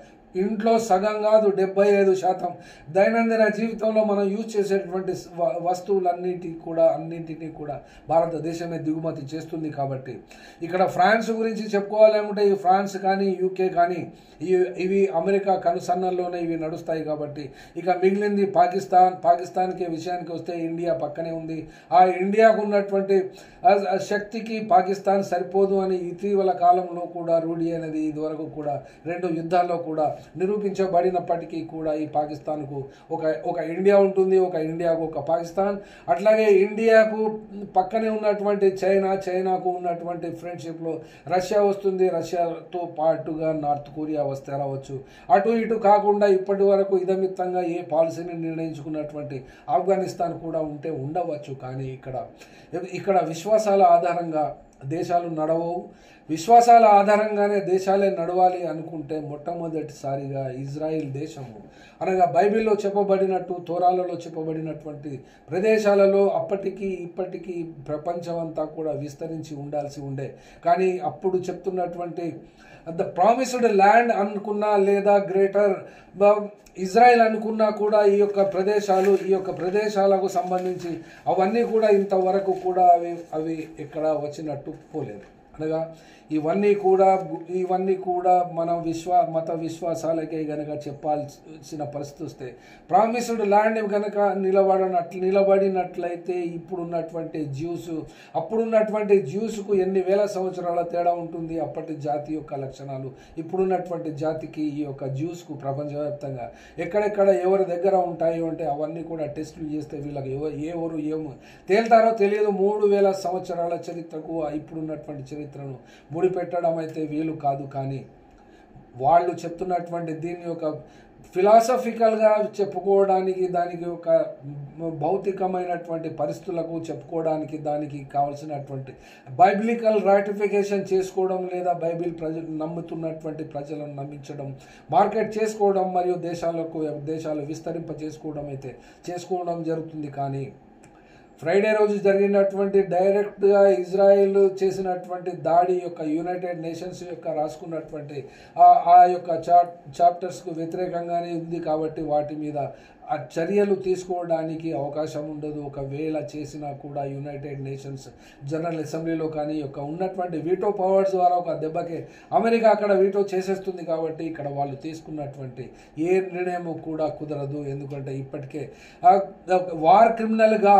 ఇంట్లో సగం కాదు 75% దైనందిన జీవితంలో మనం యూజ్ చేసేటువంటి అన్నింటినీ కూడా భారతదేశమే దిగుమతి చేస్తుంది. కాబట్టి ఇక్కడ ఫ్రాన్స్ గురించి చెప్పుకోవాలంటే ఈ ఫ్రాన్స్ కానీ యూకే కానీ ఇవి అమెరికా కనుసన్నల్లోనే ఇవి నడుస్తాయి. కాబట్టి ఇక మిగిలింది పాకిస్తాన్కి విషయానికి వస్తే ఇండియా పక్కనే ఉంది. ఆ ఇండియాకు ఉన్నటువంటి శక్తికి పాకిస్తాన్ సరిపోదు అని ఇటీవల కాలంలో కూడా రూఢి అనేది ఇదివరకు కూడా 2 యుద్ధాల్లో కూడా నిరూపించబడినప్పటికీ కూడా ఈ పాకిస్తాన్కు ఒక ఇండియా ఉంటుంది, ఒక ఇండియాకు ఒక పాకిస్తాన్. అట్లాగే ఇండియాకు పక్కనే ఉన్నటువంటి చైనాకు ఉన్నటువంటి ఫ్రెండ్షిప్లో రష్యా వస్తుంది. రష్యాతో పాటుగా నార్త్ కొరియా వస్తే రావచ్చు. అటు ఇటు కాకుండా ఇప్పటి వరకు ఇదమిత్తంగా ఏ పాలసీని నిర్ణయించుకున్నటువంటి ఆఫ్ఘనిస్తాన్ కూడా ఉంటే ఉండవచ్చు. కానీ ఇక్కడ విశ్వాసాల ఆధారంగా దేశాలు నడవవు. విశ్వాసాల ఆధారంగానే దేశాలే నడవాలి అనుకుంటే మొట్టమొదటిసారిగా ఇజ్రాయిల్ దేశము అనగా బైబిల్లో చెప్పబడినట్టు, తోరాలలో చెప్పబడినటువంటి ప్రదేశాలలో అప్పటికి ఇప్పటికీ ప్రపంచం అంతా కూడా విస్తరించి ఉండాల్సి ఉండే. కానీ అప్పుడు చెప్తున్నటువంటి ద ప్రామిస్డ్ ల్యాండ్ అనుకున్నా లేదా గ్రేటర్ ఇజ్రాయెల్ అనుకున్నా కూడా ఈ యొక్క ప్రదేశాలకు సంబంధించి అవన్నీ కూడా ఇంతవరకు కూడా అవి ఎక్కడ వచ్చినట్టు పోలేదు. అనగా ఇవన్నీ కూడా మనం మత విశ్వాసాలకే గనక చెప్పాల్సిన పరిస్థితి వస్తే, ప్రామిస్డ్ ల్యాండ్ గనక నిలబడినట్లయితే ఇప్పుడున్నటువంటి అప్పుడున్నటువంటి జ్యూస్కు ఎన్ని వేల సంవత్సరాల తేడా ఉంటుంది. అప్పటి జాతి యొక్క లక్షణాలు ఇప్పుడున్నటువంటి జాతికి ఈ యొక్క జ్యూస్కు ప్రపంచవ్యాప్తంగా ఎక్కడెక్కడ ఎవరి దగ్గర ఉంటాయో అంటే అవన్నీ కూడా టెస్టులు చేస్తే వీళ్ళకి ఎవరు ఏమో తేల్తారో తెలియదు. 3000 సంవత్సరాల చరిత్రకు ఇప్పుడున్నటువంటి చరిత్రను ముడిపెట్టడం అయితే వీలు కాదు. కానీ వాళ్ళు చెప్తున్నటువంటి దీన్ని ఒక ఫిలాసఫికల్గా చెప్పుకోవడానికి, దానికి ఒక భౌతికమైనటువంటి పరిస్థితులకు చెప్పుకోవడానికి, దానికి కావాల్సినటువంటి బైబిలికల్ రాటిఫికేషన్ చేసుకోవడం లేదా బైబిల్ నమ్ముతున్నటువంటి ప్రజలను నమ్మించడం, మార్కెట్ చేసుకోవడం మరియు దేశాలు విస్తరింప చేసుకోవడం జరుగుతుంది. కానీ ఫ్రైడే రోజు జరిగినటువంటి డైరెక్ట్గా ఇజ్రాయెల్ చేసినటువంటి దాడి యొక్క యునైటెడ్ నేషన్స్ యొక్క రాసుకున్నటువంటి ఆ యొక్క చాప్టర్స్కు వ్యతిరేకంగానే ఉంది. కాబట్టి వాటి మీద ఆ చర్యలు తీసుకోవడానికి అవకాశం ఉండదు. ఒకవేళ చేసినా కూడా యునైటెడ్ నేషన్స్ జనరల్ అసెంబ్లీలో కానీ ఉన్నటువంటి వీటో పవర్స్ ద్వారా ఒక దెబ్బకే అమెరికా అక్కడ వీటో చేసేస్తుంది. కాబట్టి ఇక్కడ వాళ్ళు తీసుకున్నటువంటి ఏ నిర్ణయం కూడా కుదరదు. ఎందుకంటే ఇప్పటికే వార్ క్రిమినల్గా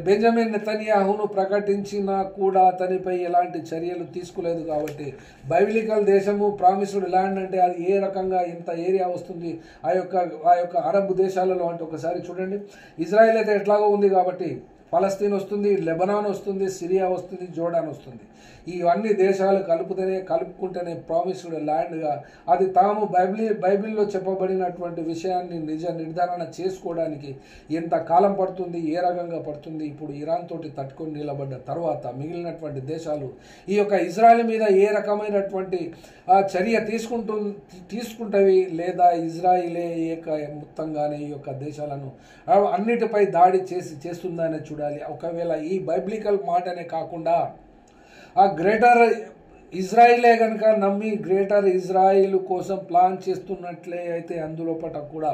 బెంజమిన్ నెతన్యాహును ప్రకటించినా కూడా అతనిపై ఎలాంటి చర్యలు తీసుకోలేదు. కాబట్టి బైబిలికల్ దేశము, ప్రామిస్డ్ ల్యాండ్ అంటే అది ఏ రకంగా ఎంత ఏరియా వస్తుంది ఆ యొక్క అరబ్ దేశాలలో అంటే ఒకసారి చూడండి. ఇజ్రాయెల్ అయితే ఎట్లాగో ఉంది కాబట్టి ఫలస్తీన్ వస్తుంది, లెబనాన్ వస్తుంది, సిరియా వస్తుంది, జోర్డాన్ వస్తుంది. ఇవన్నీ దేశాలు కలుపుకుంటేనే ప్రామిస్డ్ ల్యాండ్గా అది తాము బైబిల్లో చెప్పబడినటువంటి విషయాన్ని నిర్ధారణ చేసుకోవడానికి ఎంత కాలం పడుతుంది, ఏ రకంగా పడుతుంది. ఇప్పుడు ఇరాన్ తోటి తట్టుకొని నిలబడ్డ తర్వాత మిగిలినటువంటి దేశాలు ఈ యొక్క ఇజ్రాయెల్ మీద ఏ రకమైనటువంటి చర్య తీసుకుంటవి లేదా ఇజ్రాయిలే మొత్తంగానే ఈ యొక్క దేశాలను అన్నిటిపై దాడి చేస్తుందనే చూడాలి. ఒకవేళ ఈ బైబిలికల్ మాటనే కాకుండా ఆ గ్రేటర్ ఇజ్రాయిలే కనుక నమ్మి గ్రేటర్ ఇజ్రాయిల్ కోసం ప్లాన్ చేస్తున్నట్లే అయితే అందులో పట కూడా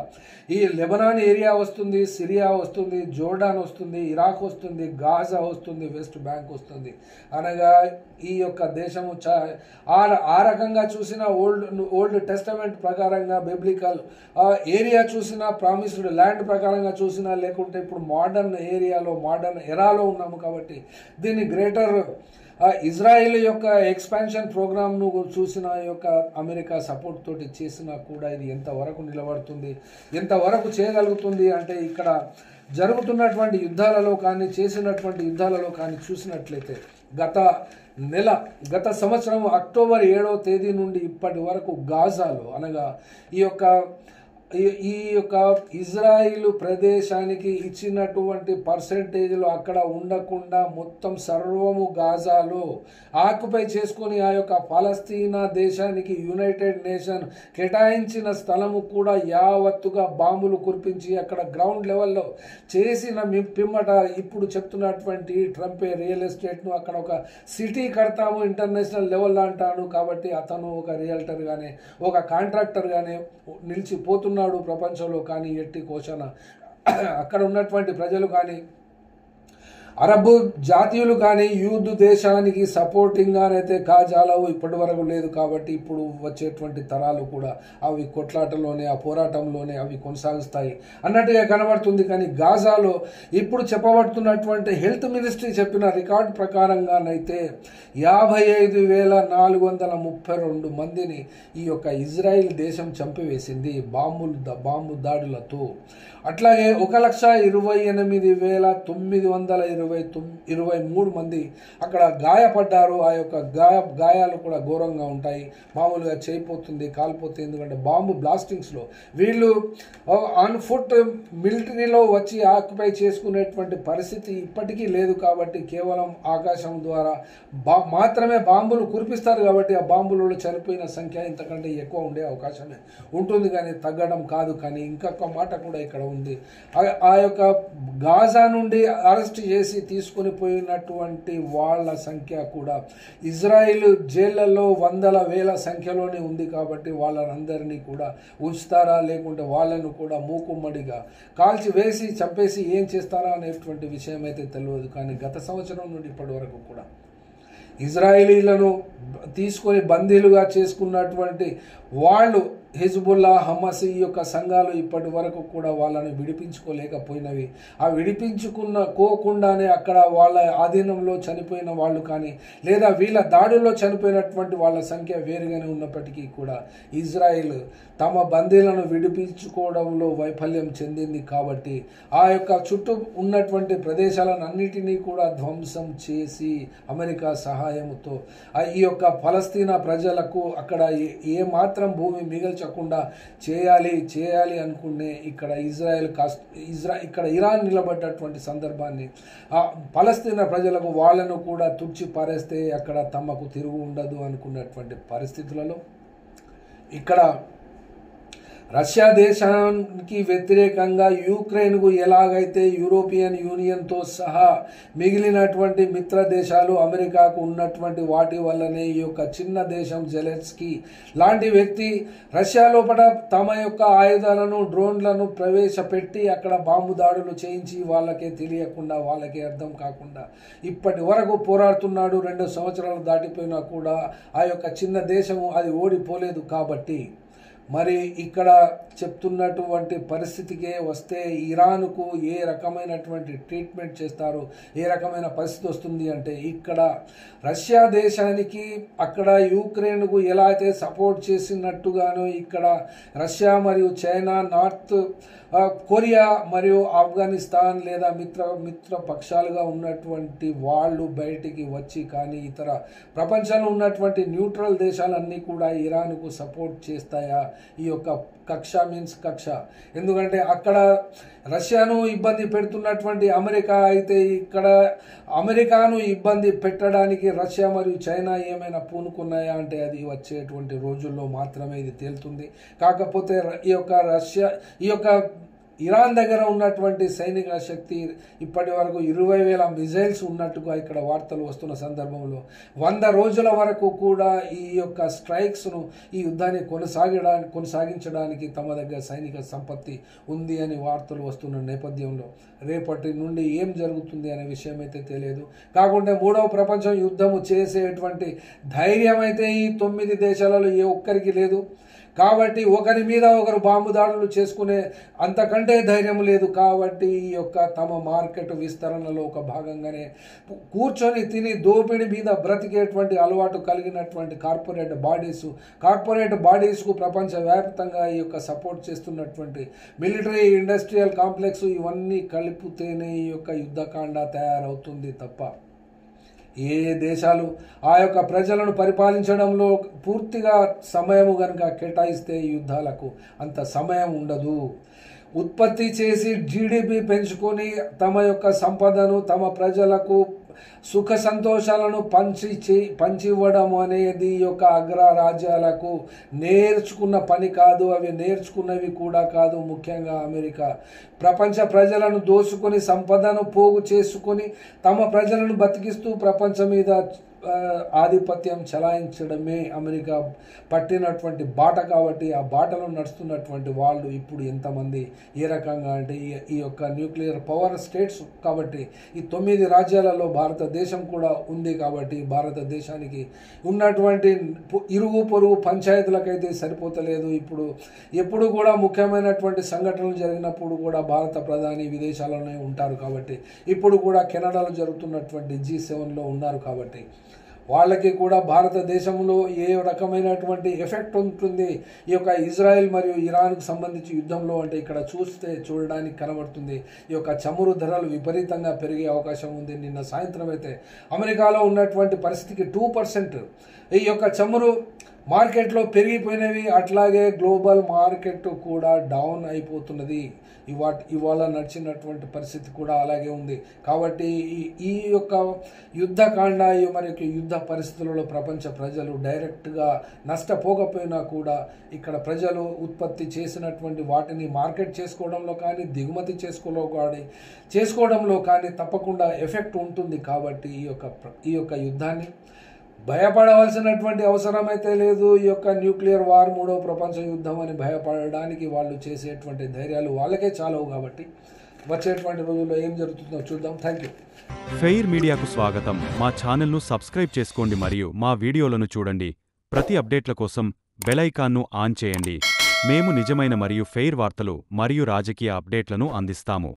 ఈ లెబనాన్ ఏరియా వస్తుంది, సిరియా వస్తుంది, జోర్డాన్ వస్తుంది, ఇరాక్ వస్తుంది, గాజా వస్తుంది, వెస్ట్ బ్యాంక్ వస్తుంది. అనగా ఈ యొక్క దేశము ఆ రకంగా చూసిన ఓల్డ్ టెస్టమెంట్ ప్రకారంగా బిబ్లికల్ ఏరియా చూసినా, ప్రామిస్డ్ ల్యాండ్ ప్రకారంగా చూసినా, లేకుంటే ఇప్పుడు మోడర్న్ ఎరాలో ఉన్నాము. కాబట్టి దీన్ని గ్రేటర్ ఇజ్రాయిల్ యొక్క ఎక్స్పాన్షన్ ప్రోగ్రామ్ను చూసిన యొక్క అమెరికా సపోర్ట్ తోటి చేసినా కూడా ఇది ఎంతవరకు నిలబడుతుంది, ఎంతవరకు చేయగలుగుతుంది అంటే ఇక్కడ జరుగుతున్నటువంటి యుద్ధాలలో కానీ చేసినటువంటి యుద్ధాలలో కానీ చూసినట్లయితే గత సంవత్సరం అక్టోబర్ 7వ తేదీ నుండి ఇప్పటి వరకు గాజాలో అనగా ఈ యొక్క ఇజ్రాయిల్ ప్రదేశానికి ఇచ్చినటువంటి పర్సెంటేజ్లో అక్కడ ఉండకుండా మొత్తం సర్వము గాజాలో ఆక్యుపై చేసుకొని ఆ యొక్క పాలస్తీనా దేశానికి యునైటెడ్ నేషన్ కేటాయించిన స్థలము కూడా యావత్తుగా బాంబులు కురిపించి అక్కడ గ్రౌండ్ లెవెల్లో చేసిన పిమ్మట ఇప్పుడు చెప్తున్నటువంటి ట్రంపే రియల్ ఎస్టేట్ను అక్కడ ఒక సిటీ కడతాము ఇంటర్నేషనల్ లెవెల్లో అంటాడు. కాబట్టి అతను ఒక రియల్టర్ గానే ఒక కాంట్రాక్టర్ గానే నిలిచిపోతున్నాడు ప్రపంచంలో. కానీ ఎట్టి కోశన అక్కడ ఉన్నటువంటి ప్రజలు కానీ అరబ్ జాతీయులు కానీ యూద్ దేశానికి సపోర్టింగ్గానైతే కాజాలవు ఇప్పటి వరకు లేదు. కాబట్టి ఇప్పుడు వచ్చేటువంటి తరాలు కూడా అవి కొట్లాటలోనే ఆ పోరాటంలోనే అవి కొనసాగిస్తాయి అన్నట్టుగా కనబడుతుంది. కానీ గాజాలో ఇప్పుడు చెప్పబడుతున్నటువంటి హెల్త్ మినిస్ట్రీ చెప్పిన రికార్డు ప్రకారంగానైతే 55,432 మందిని ఈ యొక్క ఇజ్రాయిల్ దేశం చంపివేసింది బాంబు దాడులతో. అట్లాగే 1,28,923 మంది అక్కడ గాయపడ్డారు. ఆ యొక్క గాయాలు కూడా ఘోరంగా ఉంటాయి. మామూలుగా చేయిపోతుంది, కాలిపోతుంది. ఎందుకంటే బాంబు బ్లాస్టింగ్స్లో వీళ్ళు ఆన్ ఫుట్ మిలిటరీలో వచ్చి ఆక్యుపై చేసుకునేటువంటి పరిస్థితి ఇప్పటికీ లేదు. కాబట్టి కేవలం ఆకాశం ద్వారా మాత్రమే బాంబులు కురిపిస్తారు. కాబట్టి ఆ బాంబులలో చనిపోయిన సంఖ్య ఇంతకంటే ఎక్కువ ఉండే అవకాశమే ఉంటుంది, కానీ తగ్గడం కాదు. కానీ ఇంకొక మాట కూడా ఇక్కడ ఉంది. ఆ యొక్క గాజా నుండి అరెస్ట్ చేసి తీసుకొని పోయినటువంటి వాళ్ళ సంఖ్య కూడా ఇజ్రాయిల్ జైళ్లలో వందల వేల సంఖ్యలోనే ఉంది. కాబట్టి వాళ్ళందరినీ కూడా ఉంచుతారా, లేకుంటే వాళ్ళను కూడా మూకుమ్మడిగా కాల్చి వేసి చంపేసి ఏం చేస్తారా అనేటువంటి విషయం అయితే తెలియదు. కానీ గత సంవత్సరం నుండి ఇప్పటి వరకు కూడా ఇజ్రాయేలీలను తీసుకొని బందీలుగా చేసుకున్నటువంటి వాళ్ళు హిజ్బుల్లా, హమాస్ ఈ యొక్క సంఘాలు ఇప్పటి వరకు కూడా వాళ్ళని విడిపించుకోలేకపోయినవి. ఆ విడిపించుకోకుండానే అక్కడ వాళ్ళ ఆధీనంలో చనిపోయిన వాళ్ళు కానీ లేదా వీళ్ళ దాడుల్లో చనిపోయినటువంటి వాళ్ళ సంఖ్య వేరుగానే ఉన్నప్పటికీ కూడా ఇజ్రాయిల్ తమ బందీలను విడిపించుకోవడంలో వైఫల్యం చెందింది. కాబట్టి ఆ యొక్క చుట్టూ ఉన్నటువంటి ప్రదేశాలను అన్నిటినీ కూడా ధ్వంసం చేసి అమెరికా సహాయంతో ఈ యొక్క ఫలస్తీనా ప్రజలకు అక్కడ ఏ మాత్రం భూమి మిగల్చకుండా చేయాలి అనుకునే ఇక్కడ ఇక్కడ ఇరాన్ నిలబడ్డటువంటి సందర్భాన్ని ఫలస్తీనా ప్రజలకు వాళ్ళను కూడా తుడిచి పారేస్తే అక్కడ తమకు తిరుగు ఉండదు అనుకున్నటువంటి పరిస్థితులలో ఇక్కడ రష్యా దేశానికి వ్యతిరేకంగా యుక్రెయిన్కు ఎలాగైతే యూరోపియన్ యూనియన్తో సహా మిగిలినటువంటి మిత్ర దేశాలు అమెరికాకు ఉన్నటువంటి వాటి వల్లనే ఈ యొక్క చిన్న దేశం జెలెన్స్కీ లాంటి వ్యక్తి రష్యా లోపల తమ యొక్క ఆయుధాలను డ్రోన్లను ప్రవేశపెట్టి అక్కడ బాంబు దాడులు చేయించి వాళ్ళకే తెలియకుండా వాళ్ళకే అర్థం కాకుండా ఇప్పటి వరకు పోరాడుతున్నాడు. 2 సంవత్సరాలు దాటిపోయినా కూడా ఆ యొక్క చిన్న దేశము అది ఓడిపోలేదు. కాబట్టి మరి ఇక్కడ చెప్తున్నటువంటి పరిస్థితికే వస్తే ఇరాన్కు ఏ రకమైనటువంటి ట్రీట్మెంట్ చేస్తారు, ఏ రకమైన పరిస్థితి వస్తుంది అంటే ఇక్కడ రష్యా దేశానికి అక్కడ యూక్రెయిన్కు ఎలా అయితే సపోర్ట్ చేసినట్టుగానో ఇక్కడ రష్యా మరియు చైనా, నార్త్ కొరియా మరియు ఆఫ్ఘనిస్తాన్ లేదా మిత్ర పక్షాలుగా ఉన్నటువంటి వాళ్ళు బయటికి వచ్చి కానీ ఇతర ప్రపంచంలో ఉన్నటువంటి న్యూట్రల్ దేశాలన్నీ కూడా ఇరాన్కు సపోర్ట్ చేస్తాయా? ఈ యొక్క కక్ష ఎందుకంటే అక్కడ రష్యాను ఇబ్బంది పెడుతున్నటువంటి అమెరికా అయితే ఇక్కడ అమెరికాను ఇబ్బంది పెట్టడానికి రష్యా మరియు చైనా ఏమైనా పూనుకున్నాయా అంటే అది వచ్చేటువంటి రోజుల్లో మాత్రమే ఇది తేలుతుంది. కాకపోతే ఈ యొక్క ఇరాన్ దగ్గర ఉన్నటువంటి సైనిక శక్తి ఇప్పటి వరకు 20,000 మిజైల్స్ ఉన్నట్టుగా ఇక్కడ వార్తలు వస్తున్న సందర్భంలో 100 రోజుల వరకు కూడా ఈ యొక్క స్ట్రైక్స్ను ఈ యుద్ధాన్ని కొనసాగించడానికి తమ దగ్గర సైనిక సంపత్తి ఉంది అని వార్తలు వస్తున్న నేపథ్యంలో రేపటి నుండి ఏం జరుగుతుంది అనే విషయం అయితే తెలియదు. కాకుంటే 3వ ప్రపంచ యుద్ధము చేసేటువంటి ధైర్యం అయితే ఈ 9 దేశాలలో ఏ ఒక్కరికి లేదు. కాబట్టి ఒకరి మీద ఒకరు బాంబు దాడులు చేసుకునే అంతకంటే ధైర్యం లేదు. కాబట్టి ఈ యొక్క తమ మార్కెట్ విస్తరణలో ఒక భాగంగానే కూర్చొని తిని దోపిడీ మీద బ్రతికేటువంటి అలవాటు కలిగినటువంటి కార్పొరేట్ బాడీస్కు ప్రపంచవ్యాప్తంగా ఈ యొక్క సపోర్ట్ చేస్తున్నటువంటి మిలిటరీ ఇండస్ట్రియల్ కాంప్లెక్స్ ఇవన్నీ కలిపితేనే ఈ యొక్క యుద్ధకాండ తయారవుతుంది తప్ప ఏ దేశాలు ఆ యొక్క ప్రజలను పరిపాలించడంలో పూర్తిగా సమయము కనుక కేటాయిస్తే యుద్ధాలకు అంత సమయం ఉండదు. ఉత్పత్తి చేసి జీడిపి పెంచుకొని తమ యొక్క సంపదను తమ ప్రజలకు సుఖ సంతోషాలను పంచివ్వడం అనేది ఈ యొక్క అగ్రరాజ్యాలకు నేర్చుకున్న పని కాదు. అవి నేర్చుకున్నవి కూడా కాదు. ముఖ్యంగా అమెరికా ప్రపంచ ప్రజలను దోచుకొని సంపదను పోగు చేసుకొని తమ ప్రజలను బతికిస్తూ ప్రపంచం మీద ఆధిపత్యం చెలాయించడమే అమెరికా పట్టినటువంటి బాట కాబట్టి ఆ బాటలో నడుస్తున్నటువంటి వాళ్ళు ఇప్పుడు ఎంతమంది ఏ రకంగా అంటే ఈ యొక్క న్యూక్లియర్ పవర్ స్టేట్స్ కాబట్టి ఈ 9 రాజ్యాలలో భారతదేశం కూడా ఉంది కాబట్టి భారతదేశానికి ఉన్నటువంటి ఇరుగు పొరుగు పంచాయతీలకైతే సరిపోతలేదు. ఎప్పుడు కూడా ముఖ్యమైనటువంటి సంఘటనలు జరిగినప్పుడు కూడా భారత ప్రధాని విదేశాల్లోనే ఉంటారు కాబట్టి ఇప్పుడు కూడా కెనడాలో జరుగుతున్నటువంటి G7లో ఉన్నారు కాబట్టి వాళ్ళకి కూడా భారతదేశంలో ఏ రకమైనటువంటి ఎఫెక్ట్ ఉంటుంది ఈ యొక్క ఇజ్రాయెల్ మరియు ఇరాన్కు సంబంధించి యుద్ధంలో అంటే ఇక్కడ చూడడానికి కనబడుతుంది. ఈ యొక్క చమురు ధరలు విపరీతంగా పెరిగే అవకాశం ఉంది. నిన్న సాయంత్రం అయితే అమెరికాలో ఉన్నటువంటి పరిస్థితికి 2% ఈ యొక్క చమురు మార్కెట్లో పెరిగిపోయినవి. అట్లాగే గ్లోబల్ మార్కెట్ కూడా డౌన్ అయిపోతున్నది. ఇవాళ నడిచినటువంటి పరిస్థితి కూడా అలాగే ఉంది. కాబట్టి ఈ యొక్క యుద్ధకాండ మరియు యుద్ధ పరిస్థితులలో ప్రపంచ ప్రజలు డైరెక్ట్గా నష్టపోకపోయినా కూడా ఇక్కడ ప్రజలు ఉత్పత్తి చేసినటువంటి వాటిని మార్కెట్ చేసుకోవడంలో కానీ దిగుమతి చేసుకోవడంలో కానీ తప్పకుండా ఎఫెక్ట్ ఉంటుంది. కాబట్టి ఈ యొక్క యుద్ధాన్ని భయపడవలసినటువంటి అవసరం అయితే లేదు. ఈ యొక్క న్యూక్లియర్ వార్ 3వ ప్రపంచ యుద్ధం అని భయపడడానికి వాళ్ళు చేసేటువంటి ధైర్యాలు వాళ్ళకే చాలవు. కాబట్టి వచ్చేటువంటి రోజుల్లో ఏం జరుగుతుందో చూద్దాం. Thank you. ఫెయిర్ మీడియాకు స్వాగతం. మా ఛానల్ను సబ్స్క్రైబ్ చేసుకోండి మరియు మా వీడియోలను చూడండి. ప్రతి అప్డేట్ల కోసం బెల్ ఐకాన్ను ఆన్ చేయండి. మేము నిజమైన మరియు ఫెయిర్ వార్తలు మరియు రాజకీయ అప్డేట్లను అందిస్తాము.